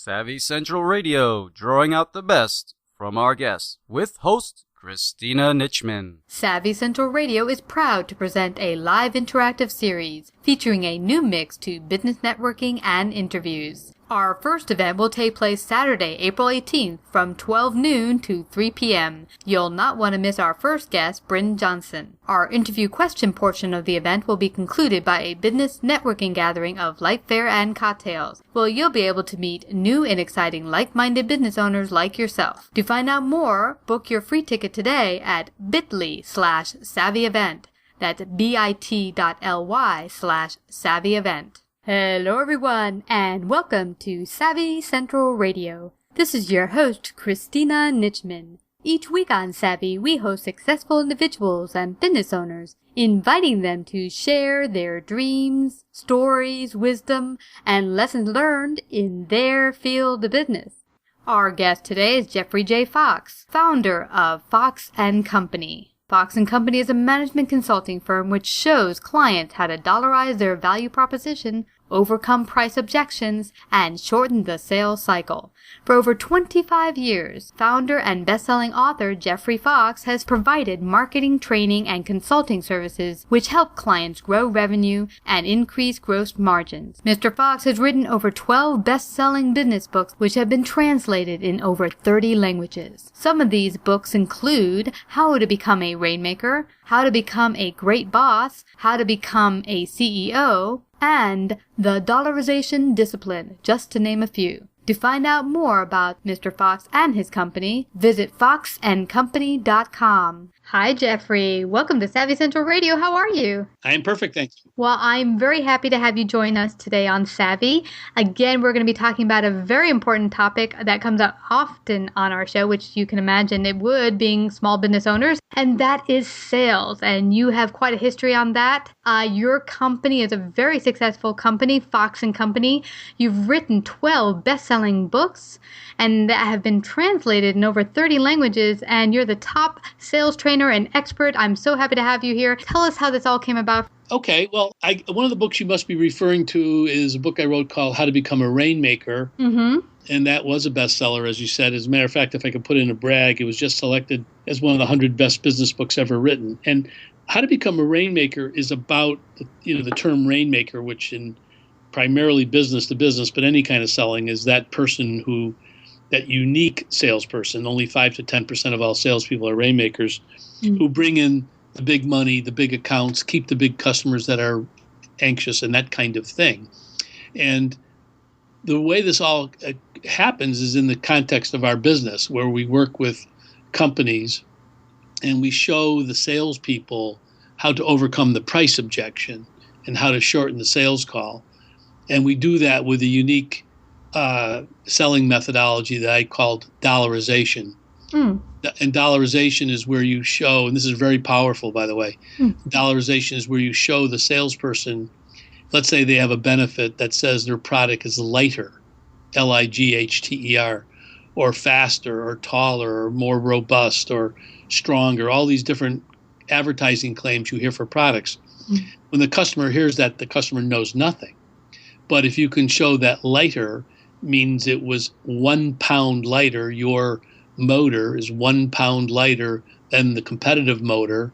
Savvy Central Radio, drawing out the best from our guests, with host Christina Nichman. Savvy Central Radio is proud to present a live interactive series featuring a new mix to business networking and interviews. Our first event will take place Saturday, April 18th from 12 noon to 3 p.m. You'll not want to miss our first guest, Bryn Johnson. Our interview question portion of the event will be concluded by a business networking gathering of light fare and cocktails, where you'll be able to meet new and exciting like-minded business owners like yourself. To find out more, book your free ticket today at bit.ly/savvy event. That's bit.ly/savvy event. Hello everyone, and welcome to Savvy Central Radio. This is your host, Christina Nichman. Each week on Savvy, we host successful individuals and business owners, inviting them to share their dreams, stories, wisdom, and lessons learned in their field of business. Our guest today is Jeffrey J. Fox, founder of Fox & Company. Fox & Company is a management consulting firm which shows clients how to dollarize their value proposition, overcome price objections, and shorten the sales cycle. For over 25 years, founder and best-selling author Jeffrey Fox has provided marketing, training, and consulting services which help clients grow revenue and increase gross margins. Mr. Fox has written over 12 best-selling business books which have been translated in over 30 languages. Some of these books include How to Become a Rainmaker, How to Become a Great Boss, How to Become a CEO, and The Dollarization Discipline, just to name a few. To find out more about Mr. Fox and his company, visit foxandcompany.com. Hi, Jeffrey. Welcome to Savvy Central Radio. How are you? I am perfect, thank you. Well, I'm very happy to have you join us today on Savvy. Again, we're going to be talking about a very important topic that comes up often on our show, which you can imagine it would, being small business owners, and that is sales. And you have quite a history on that. Your company is a very successful company, Fox & Company. You've written 12 best-selling books and that have been translated in over 30 languages, and you're the top sales trainer and expert. I'm so happy to have you here. Tell us how this all came about. Okay, well, one of the books you must be referring to is a book I wrote called How to Become a Rainmaker. Mm-hmm. And that was a bestseller, as you said. As a matter of fact, if I could put in a brag, it was just selected as one of the 100 best business books ever written. And How to Become a Rainmaker is about the term rainmaker, which in primarily business to business, but any kind of selling, is that person that unique salesperson. Only 5 to 10% of all salespeople are rainmakers, who bring in the big money, the big accounts, keep the big customers that are anxious, and that kind of thing. And the way this all happens is in the context of our business, where we work with companies and we show the salespeople how to overcome the price objection and how to shorten the sales call. And we do that with a unique selling methodology that I called dollarization. And dollarization is where you show, and this is very powerful, by the way, dollarization is where you show the salesperson, let's say they have a benefit that says their product is lighter, L-I-G-H-T-E-R, or faster, or taller, or more robust, or stronger, all these different advertising claims you hear for products. When the customer hears that, the customer knows nothing. But if you can show that lighter means it was 1 pound lighter, your motor is 1 pound lighter than the competitive motor,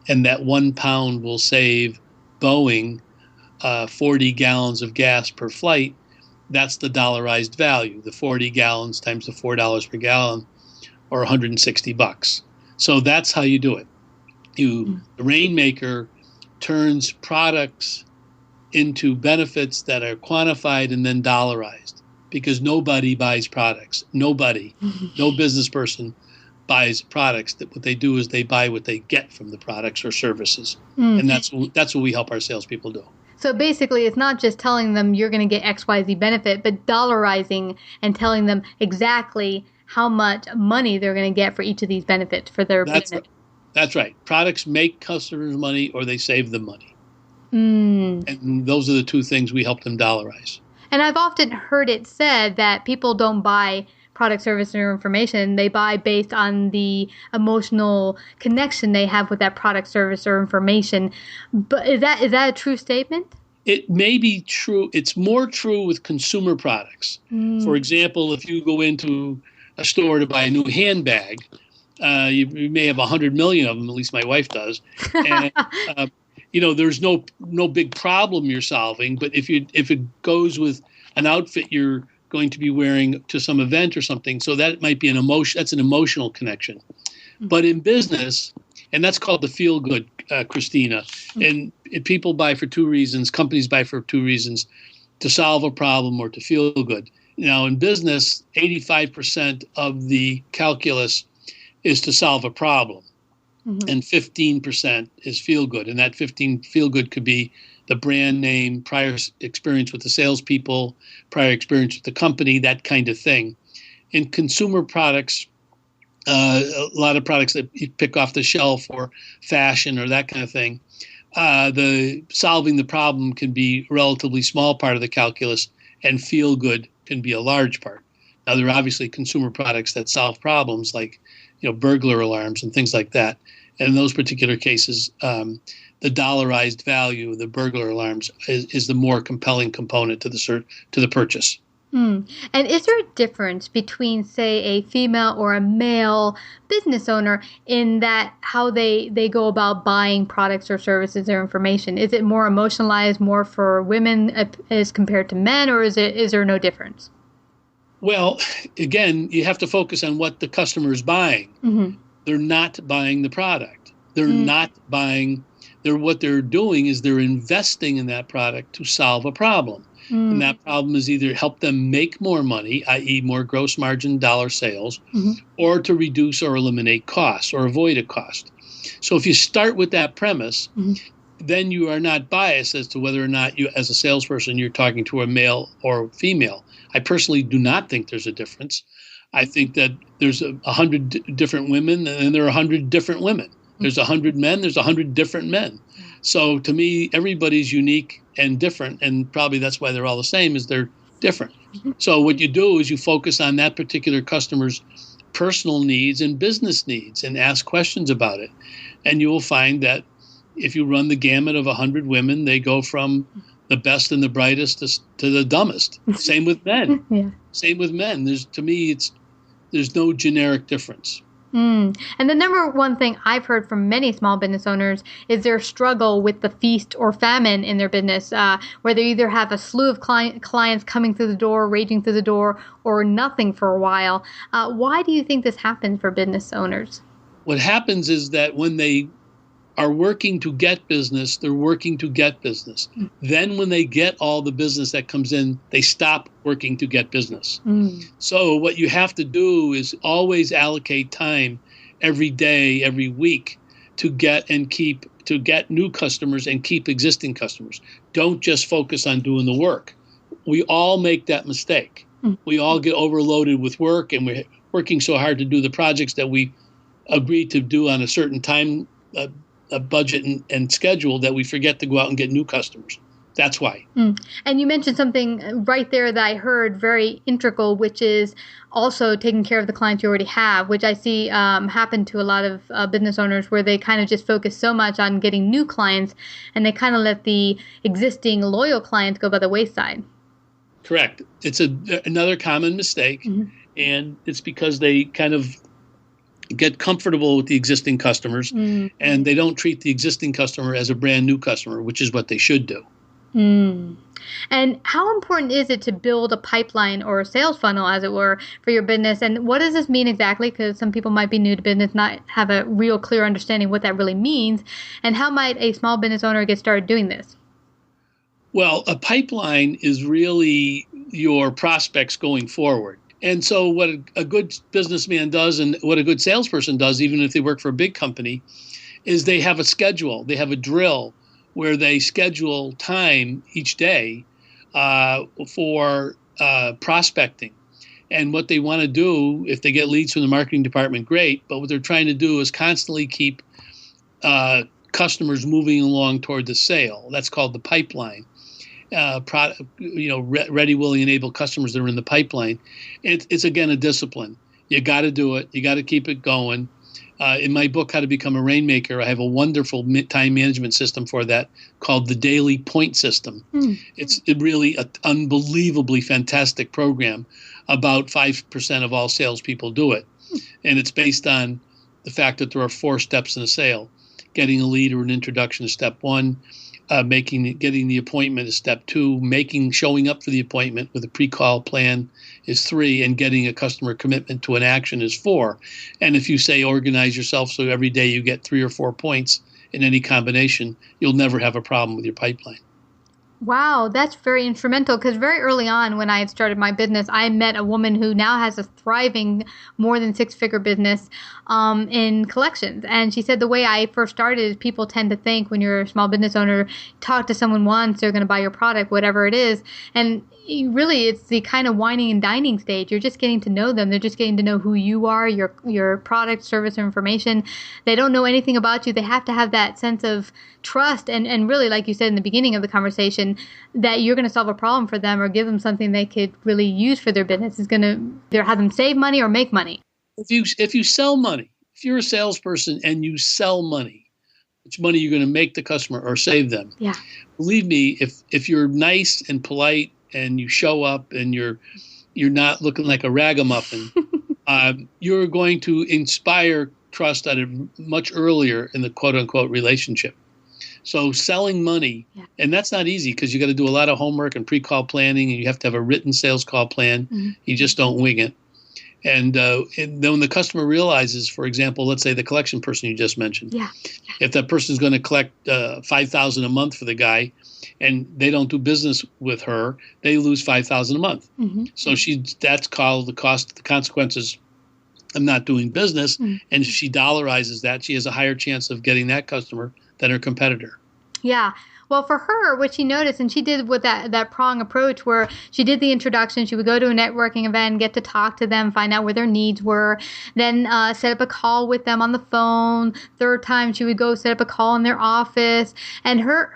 and that 1 pound will save Boeing 40 gallons of gas per flight, that's the dollarized value, the 40 gallons times the $4 per gallon, or $160. So that's how you do it. The Rainmaker turns products into benefits that are quantified and then dollarized, because nobody buys products. Nobody, no business person buys products. That what they do is they buy what they get from the products or services. And that's what we help our salespeople do. So basically, it's not just telling them you're going to get XYZ benefit, but dollarizing and telling them exactly how much money they're going to get for each of these benefits for their business. That's right. Products make customers money, or they save them money. And those are the two things we help them dollarize. And I've often heard it said that people don't buy product, service, or information. They buy based on the emotional connection they have with that product, service, or information. But is that a true statement? It may be true. It's more true with consumer products. For example, if you go into a store to buy a new handbag, you may have 100 million of them. At least my wife does. And, there's no big problem you're solving. But if it goes with an outfit you're going to be wearing to some event or something, so that might be an emotion. That's an emotional connection. But in business, and that's called the feel good, Christina. And people buy for two reasons. Companies buy for two reasons: to solve a problem or to feel good. Now, in business, 85% of the calculus is to solve a problem, and 15% is feel good. And that 15 feel good could be the brand name, prior experience with the salespeople, prior experience with the company, that kind of thing. In consumer products, a lot of products that you pick off the shelf or fashion or that kind of thing, the solving the problem can be a relatively small part of the calculus, and feel good can be a large part. Now, there are obviously consumer products that solve problems like, burglar alarms and things like that. And in those particular cases, the dollarized value of the burglar alarms is the more compelling component to the purchase. And is there a difference between, say, a female or a male business owner in that how they go about buying products or services or information? Is it more emotionalized, more for women as compared to men, or is there no difference? Well, again, you have to focus on what the customer is buying. They're not buying the product. They're not buying. What they're doing is they're investing in that product to solve a problem. And that problem is either help them make more money, i.e. more gross margin dollar sales, or to reduce or eliminate costs or avoid a cost. So if you start with that premise, then you are not biased as to whether or not you, as a salesperson, you're talking to a male or female. I personally do not think there's a difference. I think that there's 100 different women, and there are 100 different women. There's 100 men, there's 100 different men. So to me, everybody's unique and different, and probably that's why they're all the same, is they're different. So what you do is you focus on that particular customer's personal needs and business needs and ask questions about it. And you will find that if you run the gamut of 100 women, they go from the best and the brightest to the dumbest. Same with men. Same with men. There's no generic difference. And the number one thing I've heard from many small business owners is their struggle with the feast or famine in their business, where they either have a slew of clients coming through the door, raging through the door, or nothing for a while. Why do you think this happens for business owners? What happens is that when they are working to get business, they're working to get business. Then when they get all the business that comes in, they stop working to get business. So what you have to do is always allocate time every day, every week to get new customers and keep existing customers. Don't just focus on doing the work. We all make that mistake. We all get overloaded with work, and we're working so hard to do the projects that we agreed to do on a certain time a budget and schedule that we forget to go out and get new customers. That's why. And you mentioned something right there that I heard very integral, which is also taking care of the clients you already have, which I see happen to a lot of business owners, where they kind of just focus so much on getting new clients and they kind of let the existing loyal clients go by the wayside. Correct. It's another common mistake, and it's because they kind of get comfortable with the existing customers, and they don't treat the existing customer as a brand new customer, which is what they should do. And how important is it to build a pipeline or a sales funnel, as it were, for your business? And what does this mean exactly? Because some people might be new to business, not have a real clear understanding what that really means. And how might a small business owner get started doing this? Well, a pipeline is really your prospects going forward. And so what a good businessman does, and what a good salesperson does, even if they work for a big company, is they have a schedule. They have a drill where they schedule time each day for prospecting. And what they want to do, if they get leads from the marketing department, great. But what they're trying to do is constantly keep customers moving along toward the sale. That's called the pipeline. Ready, willing, and able customers that are in the pipeline. It's again a discipline. You got to do it. You got to keep it going. In my book, How to Become a Rainmaker, I have a wonderful time management system for that called the Daily Point System. It's really an unbelievably fantastic program. About 5% of all salespeople do it. And it's based on the fact that there are 4 steps in a sale. Getting a lead or an introduction is step 1. Getting the appointment is step 2. Showing up for the appointment with a pre-call plan is 3. And getting a customer commitment to an action is 4. And if you say organize yourself so every day you get 3 or 4 points in any combination, you'll never have a problem with your pipeline. Wow, that's very instrumental because very early on when I had started my business, I met a woman who now has a thriving more than 6-figure business in collections. And she said the way I first started is people tend to think when you're a small business owner, talk to someone once, they're going to buy your product, whatever it is. And really, it's the kind of whining and dining stage. You're just getting to know them. They're just getting to know who you are, your product, service, or information. They don't know anything about you. They have to have that sense of trust and really, like you said in the beginning of the conversation, that you're going to solve a problem for them or give them something they could really use for their business. Is going to either have them save money or make money. If you sell money, if you're a salesperson and you sell money, which money you're going to make the customer or save them. Yeah. Believe me, if you're nice and polite and you show up and you're not looking like a ragamuffin, you're going to inspire trust at much earlier in the quote unquote relationship. So selling money, and that's not easy because you got to do a lot of homework and pre-call planning, and you have to have a written sales call plan. You just don't wing it. And then when the customer realizes, for example, let's say the collection person you just mentioned, if that person is going to collect $5,000 a month for the guy, and they don't do business with her, they lose $5,000 a month. So that's called the consequences of not doing business. And if she dollarizes that, she has a higher chance of getting that customer than her competitor. Yeah. Well, for her, what she noticed, and she did with that prong approach where she did the introduction, she would go to a networking event, get to talk to them, find out where their needs were, then set up a call with them on the phone. Third time, she would go set up a call in their office. And her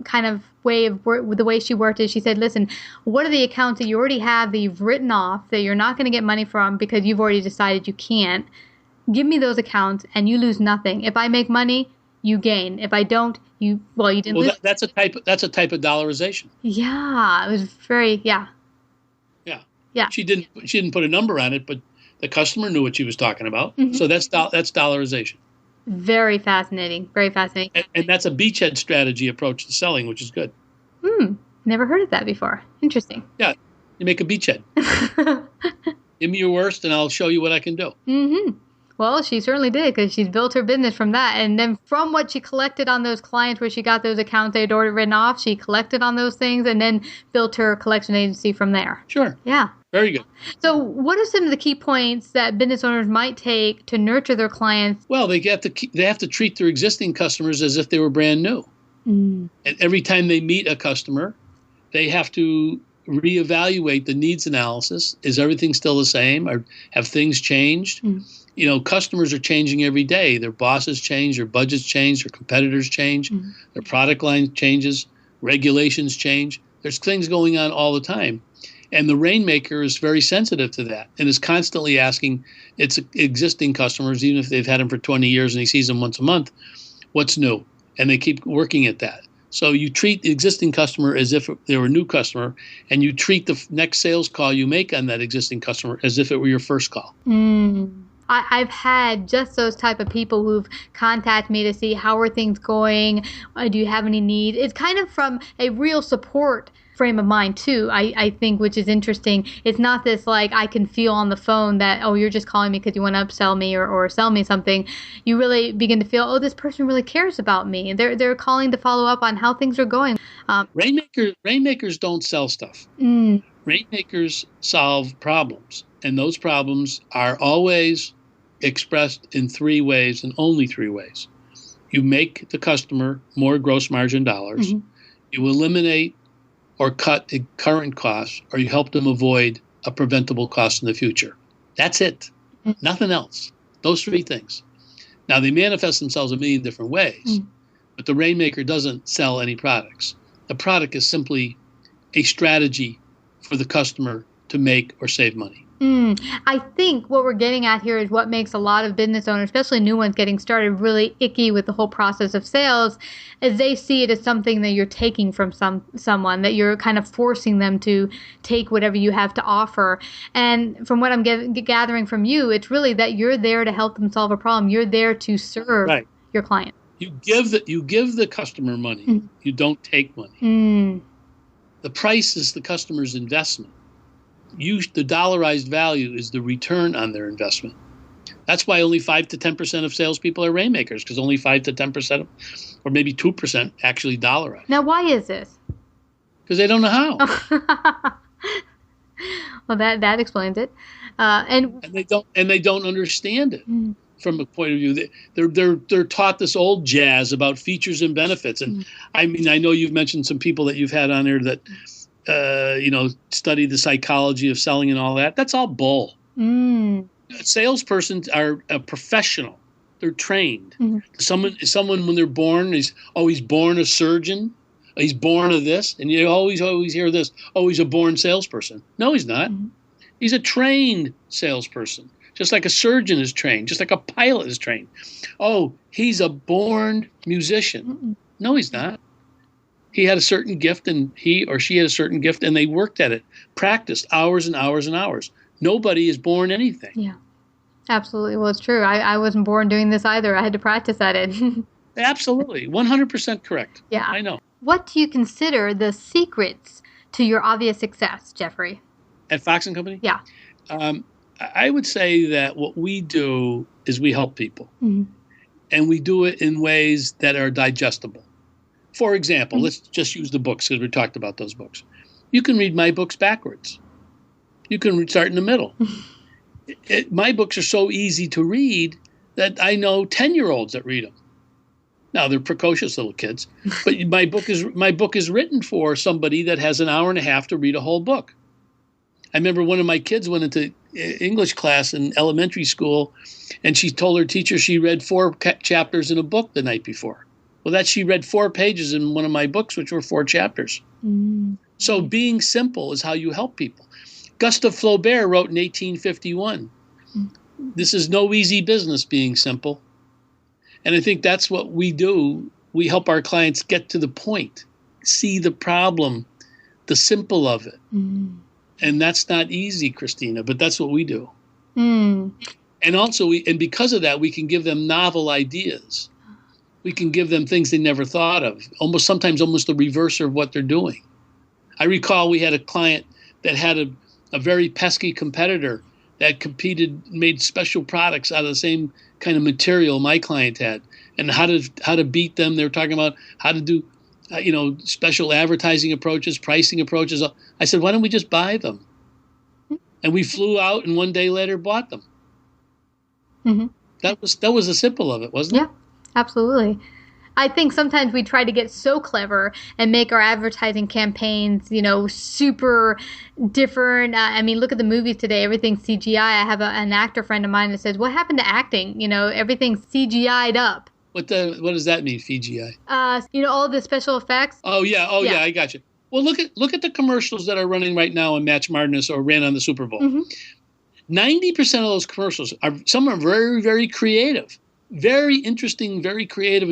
kind of way of the way she worked is she said, listen, what are the accounts that you already have that you've written off that you're not going to get money from because you've already decided you can't? Give me those accounts and you lose nothing. If I make money, you gain. If I don't, you didn't lose. That's a type of dollarization. Yeah, it was very Yeah. She didn't put a number on it, but the customer knew what she was talking about. So that's dollarization. Very fascinating. Very fascinating. And that's a beachhead strategy approach to selling, which is good. Never heard of that before. Interesting. Yeah, you make a beachhead. Give me your worst, and I'll show you what I can do. Well, she certainly did because she's built her business from that. And then from what she collected on those clients where she got those accounts they had already written off, she collected on those things and then built her collection agency from there. Sure. Yeah. Very good. So what are some of the key points that business owners might take to nurture their clients? Well, they have to treat their existing customers as if they were brand new. And every time they meet a customer, they have to reevaluate the needs analysis. Is everything still the same, or have things changed? Customers are changing every day. Their bosses change, their budgets change, their competitors change, their product line changes, regulations change. There's things going on all the time. And the Rainmaker is very sensitive to that and is constantly asking its existing customers, even if they've had them for 20 years and he sees them once a month, what's new? And they keep working at that. So you treat the existing customer as if they were a new customer, and you treat the next sales call you make on that existing customer as if it were your first call. I've had just those type of people who've contacted me to see how are things going, do you have any needs. It's kind of from a real support frame of mind too, I think, which is interesting. It's not this like I can feel on the phone that, oh, you're just calling me because you want to upsell me or sell me something. You really begin to feel, oh, this person really cares about me. They're calling to follow up on how things are going. Rainmakers don't sell stuff. Rainmakers solve problems, and those problems are always expressed in 3 ways and only 3 ways. You make the customer more gross margin dollars. You eliminate or cut current costs, or you help them avoid a preventable cost in the future. That's it. Nothing else. Those 3 things. Now, they manifest themselves a million different ways, but the Rainmaker doesn't sell any products. The product is simply a strategy for the customer to make or save money. I think what we're getting at here is what makes a lot of business owners, especially new ones getting started, really icky with the whole process of sales, is they see it as something that you're taking from someone, that you're kind of forcing them to take whatever you have to offer. And from what I'm gathering from you, it's really that you're there to help them solve a problem. You're there to serve your client. You give the customer money. You don't take money. The price is the customer's investment. The dollarized value is the return on their investment. That's why only 5 to 10% of salespeople are Rainmakers, because only 5 to 10%, or maybe 2%, actually dollarize. Now, why is this? Because they don't know how. Well, that explains it. And they don't understand it from a point of view. They're taught this old jazz about features and benefits. And I mean, I know you've mentioned some people that you've had on there that study the psychology of selling and all that. That's all bull. Salespersons are a professional. They're trained. Someone when they're born, he's born a surgeon. He's born of this. And you always hear this. Oh, he's a born salesperson. No, he's not. He's a trained salesperson. Just like a surgeon is trained. Just like a pilot is trained. Oh, he's a born musician. No, he's not. He had a certain gift, and he or she had a certain gift, and they worked at it, practiced hours and hours and hours. Nobody is born anything. Yeah, absolutely. Well, it's true. I wasn't born doing this either. I had to practice at it. Absolutely. 100% correct. Yeah. I know. What do you consider the secrets to your obvious success, Jeffrey? At Fox & Company? Yeah. I would say that what we do is we help people. And we do it in ways that are digestible. For example, let's just use the books because we talked about those books. You can read my books backwards. You can start in the middle. My books are so easy to read that I know 10-year-olds that read them. Now, they're precocious little kids, but my book is written for somebody that has an hour and a half to read a whole book. I remember one of my kids went into English class in elementary school, and she told her teacher she read 4 chapters in a book the night before. Well, she read 4 pages in one of my books, which were 4 chapters. So being simple is how you help people. Gustave Flaubert wrote in 1851, this is no easy business, being simple. And I think that's what we do. We help our clients get to the point, see the problem, the simple of it. And that's not easy, Christina, but that's what we do. And also, because of that, we can give them novel ideas. We can give them things they never thought of, sometimes almost the reverse of what they're doing. I recall we had a client that had a very pesky competitor that made special products out of the same kind of material my client had, and how to beat them. They were talking about how to do, special advertising approaches, pricing approaches. I said, why don't we just buy them? And we flew out, and one day later bought them. That was the simple of it, wasn't it? Yeah. Absolutely. I think sometimes we try to get so clever and make our advertising campaigns, super different. I mean, look at the movies today. Everything's CGI. I have an actor friend of mine that says, what happened to acting? Everything's CGI'd up. What does that mean, CGI? All the special effects. Oh, yeah. I got you. Well, look at the commercials that are running right now in Match Madness or ran on the Super Bowl. 90% of those commercials some are very, very creative. Very interesting, very creative,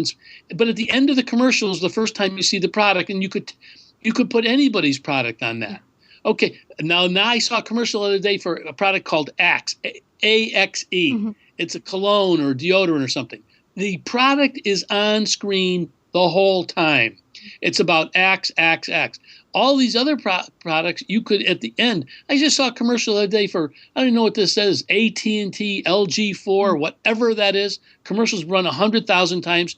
but at the end of the commercial is the first time you see the product, and you could put anybody's product on that. Okay, now I saw a commercial the other day for a product called Axe, A-X-E. It's a cologne or deodorant or something. The product is on screen the whole time. It's about Axe, Axe, Axe. All these other products, you could, at the end, I just saw a commercial the other day for, I don't know what this says, AT&T, LG4, whatever that is. Commercials run 100,000 times.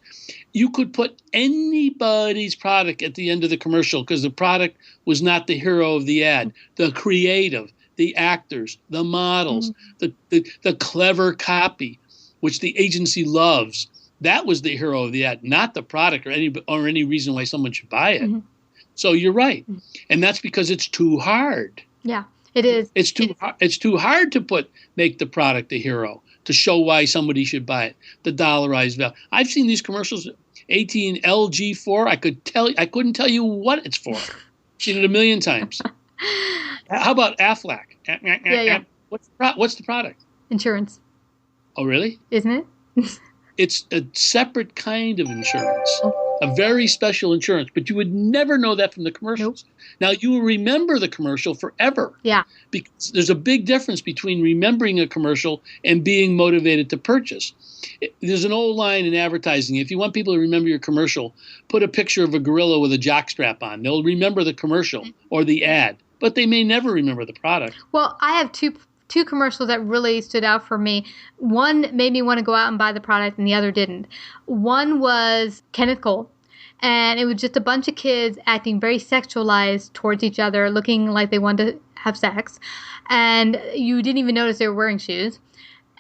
You could put anybody's product at the end of the commercial because the product was not the hero of the ad. The creative, the actors, the models, the clever copy, which the agency loves. That was the hero of the ad, not the product or any reason why someone should buy it. So you're right. And that's because it's too hard. Yeah, it is. It's too hard to make the product the hero, to show why somebody should buy it, the dollarized value. I've seen these commercials, AT&T LG4. I couldn't tell you what it's for. I've seen it a million times. How about Aflac? Yeah. What's the product? Insurance. Oh, really? Isn't it? It's a separate kind of insurance, Oh. a very special insurance, but you would never know that from the commercials. Nope. Now, you will remember the commercial forever. Yeah. Because there's a big difference between remembering a commercial and being motivated to purchase. There's an old line in advertising. If you want people to remember your commercial, put a picture of a gorilla with a jockstrap on. They'll remember the commercial or the ad, but they may never remember the product. Well, I have two commercials that really stood out for me. One made me want to go out and buy the product, and the other didn't. One was Kenneth Cole, and it was just a bunch of kids acting very sexualized towards each other, looking like they wanted to have sex, and you didn't even notice they were wearing shoes.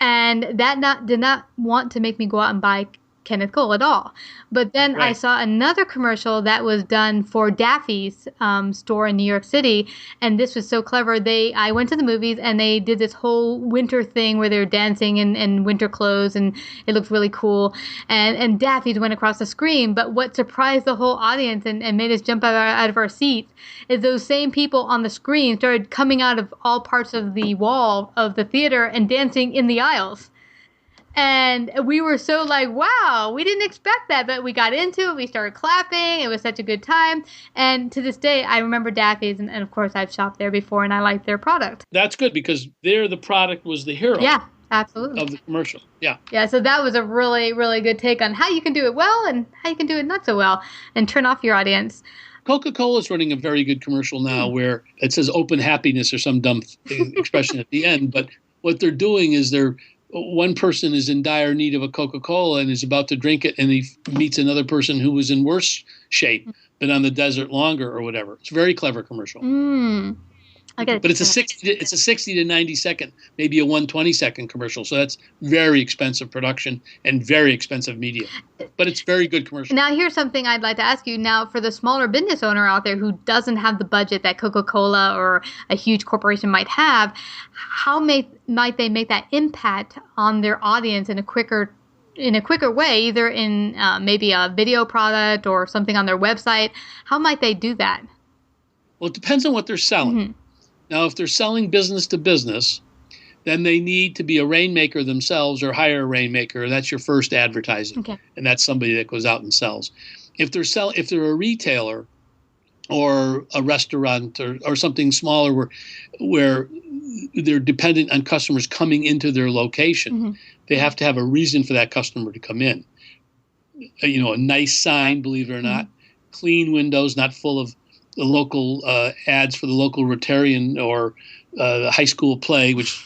And that did not want to make me go out and buy Kenneth Cole at all. But then I saw another commercial that was done for Daffy's store in New York City, and this was so clever. I went to the movies, and they did this whole winter thing where they were dancing in winter clothes, and it looked really cool. And Daffy's went across the screen, but what surprised the whole audience and made us jump out of our seats is those same people on the screen started coming out of all parts of the wall of the theater and dancing in the aisles. And we were so like, wow, we didn't expect that, but we got into it. We started clapping. It was such a good time. And to this day, I remember Daffy's, and of course, I've shopped there before, and I like their product. That's good, because the product was the hero. Yeah, absolutely. Of the commercial. Yeah. Yeah, so that was a really, really good take on how you can do it well and how you can do it not so well and turn off your audience. Coca-Cola is running a very good commercial now where it says open happiness or some dumb expression at the end. But what they're doing is one person is in dire need of a Coca-Cola and is about to drink it, and he meets another person who was in worse shape, been on the desert longer or whatever. It's a very clever commercial. But it's a 60 to 90 second, maybe a 120-second commercial. So that's very expensive production and very expensive media. But it's very good commercial. Now, here's something I'd like to ask you. Now, for the smaller business owner out there who doesn't have the budget that Coca-Cola or a huge corporation might have, how might they make that impact on their audience in a quicker way, either in maybe a video product or something on their website? How might they do that? Well, it depends on what they're selling. Mm-hmm. Now, if they're selling business to business, then they need to be a Rainmaker themselves or hire a Rainmaker. That's your first advertising. Okay. And that's somebody that goes out and sells. If they're a retailer or a restaurant or something smaller where they're dependent on customers coming into their location, they have to have a reason for that customer to come in. A nice sign, believe it or not, clean windows, not full of the local ads for the local Rotarian or the high school play, which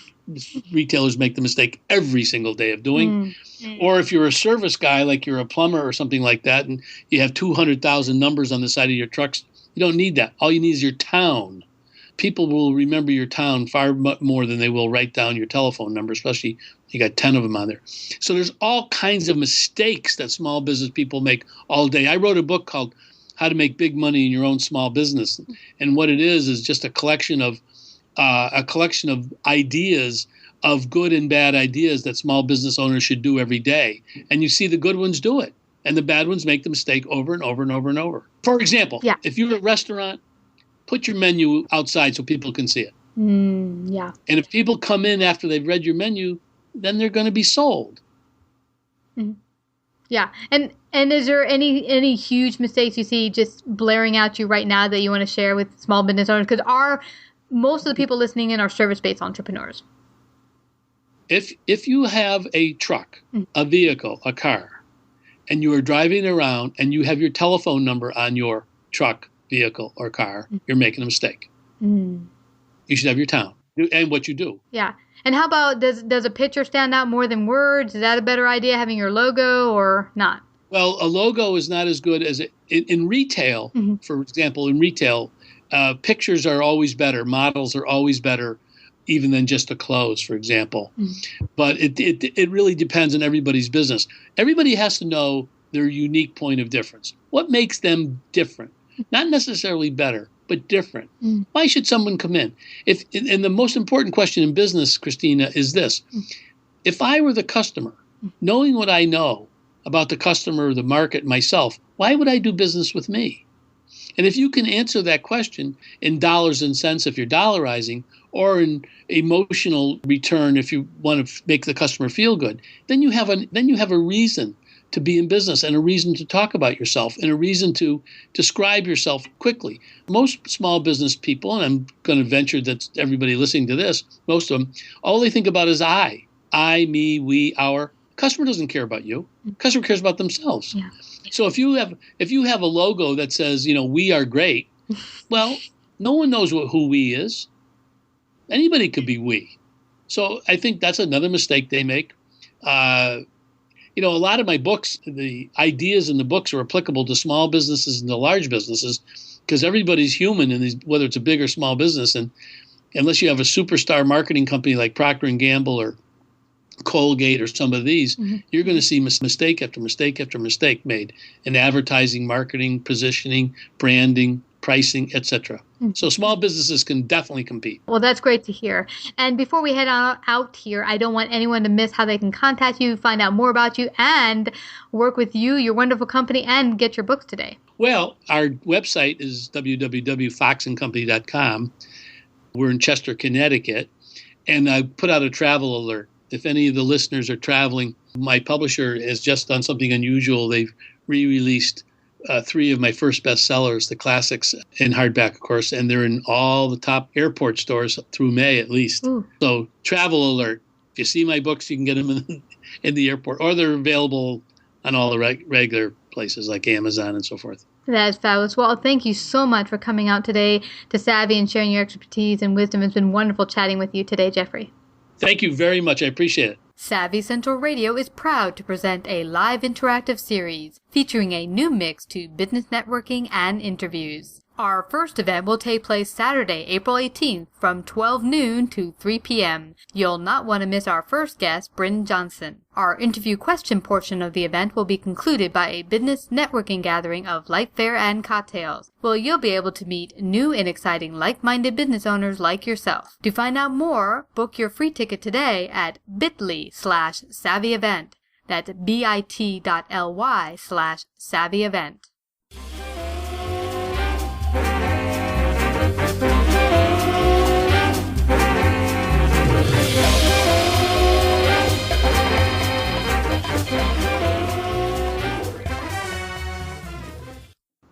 retailers make the mistake every single day of doing. Or if you're a service guy, like you're a plumber or something like that, and you have 200,000 numbers on the side of your trucks, you don't need that. All you need is your town. People will remember your town far more than they will write down your telephone number, especially you got 10 of them on there. So there's all kinds of mistakes that small business people make all day. I wrote a book called How to Make Big Money in Your Own Small Business. And what it is just a collection of ideas, of good and bad ideas that small business owners should do every day. And you see the good ones do it, and the bad ones make the mistake over and over and over and over. For example, if you're a restaurant, put your menu outside so people can see it. And if people come in after they've read your menu, then they're going to be sold. Yeah. And is there any huge mistakes you see just blaring at you right now that you want to share with small business owners? Because most of the people listening in are service-based entrepreneurs. If you have a truck, a vehicle, a car, and you are driving around and you have your telephone number on your truck, vehicle, or car, you're making a mistake. You should have your town and what you do. Yeah. And how about, does a picture stand out more than words? Is that a better idea, having your logo or not? Well, a logo is not as good as in retail. For example, in retail, pictures are always better. Models are always better, even than just the clothes, for example. But it really depends on everybody's business. Everybody has to know their unique point of difference. What makes them different? Not necessarily better, but different. Why should someone come in? And the most important question in business, Christina, is this. If I were the customer, knowing what I know about the customer, the market, myself, why would I do business with me? And if you can answer that question in dollars and cents if you're dollarizing, or in emotional return if you want to make the customer feel good, then you have a reason to be in business, and a reason to talk about yourself, and a reason to describe yourself quickly. Most small business people, and I'm going to venture that everybody listening to this, most of them, all they think about is I, me, we, our. Customer doesn't care about you. Customer cares about themselves. Yeah. So if you have a logo that says, we are great, well, no one knows who we is. Anybody could be we. So I think that's another mistake they make. A lot of my books, the ideas in the books are applicable to small businesses and to large businesses, because everybody's human in these, whether it's a big or small business. And unless you have a superstar marketing company like Procter & Gamble or Colgate or some of these, you're going to see mistake after mistake after mistake made in advertising, marketing, positioning, branding, pricing, etc. So small businesses can definitely compete. Well, that's great to hear. And before we head out here, I don't want anyone to miss how they can contact you, find out more about you, and work with you, your wonderful company, and get your books today. Well, our website is www.foxandcompany.com. We're in Chester, Connecticut, and I put out a travel alert. If any of the listeners are traveling, my publisher has just done something unusual. They've re-released 3 of my first bestsellers, the classics, in hardback, of course, and they're in all the top airport stores through May at least. Ooh. So travel alert. If you see my books, you can get them in the airport, or they're available on all the regular places like Amazon and so forth. That's fabulous. Well, thank you so much for coming out today to Savvy and sharing your expertise and wisdom. It's been wonderful chatting with you today, Jeffrey. Thank you very much. I appreciate it. Savvy Central Radio is proud to present a live interactive series featuring a new mix to business networking and interviews. Our first event will take place Saturday, April 18th from 12 noon to 3 p.m. You'll not want to miss our first guest, Bryn Johnson. Our interview question portion of the event will be concluded by a business networking gathering of light fare and cocktails, where you'll be able to meet new and exciting like-minded business owners like yourself. To find out more, book your free ticket today at bit.ly/savvyevent. That's bit.ly/savvyevent.